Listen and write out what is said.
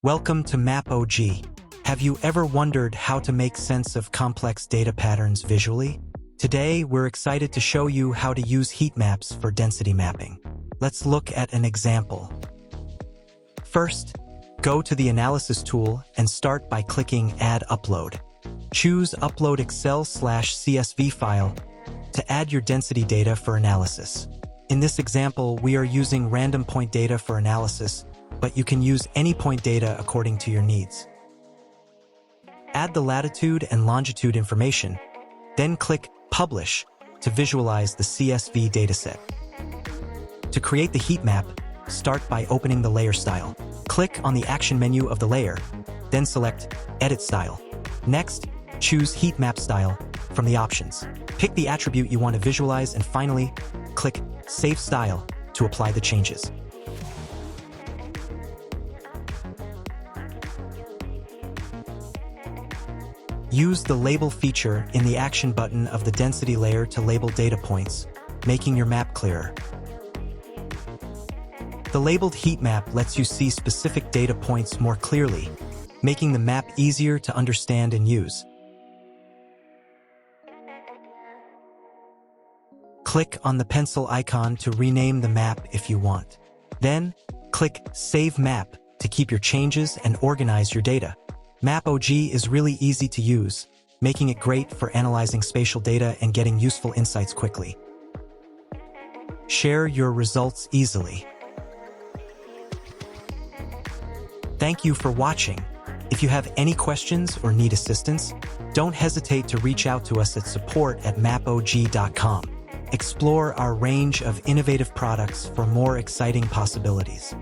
Welcome to MapOG. Have you ever wondered how to make sense of complex data patterns visually? Today, we're excited to show you how to use heat maps for density mapping. Let's look at an example. First, go to the Analysis tool and start by clicking Add Upload. Choose Upload Excel/CSV file to add your density data for analysis. In this example, we are using random point data for analysis, but you can use any point data according to your needs. Add the latitude and longitude information, then click Publish to visualize the CSV dataset. To create the heat map, start by opening the layer style. Click on the action menu of the layer, then select Edit Style. Next, choose Heat Map Style from the options. Pick the attribute you want to visualize and finally, click Save Style to apply the changes. Use the Label feature in the Action button of the Density layer to label data points, making your map clearer. The labeled heat map lets you see specific data points more clearly, making the map easier to understand and use. Click on the pencil icon to rename the map if you want. Then, click Save Map to keep your changes and organize your data. MapOG is really easy to use, making it great for analyzing spatial data and getting useful insights quickly. Share your results easily. Thank you for watching. If you have any questions or need assistance, don't hesitate to reach out to us at support@mapog.com. Explore our range of innovative products for more exciting possibilities.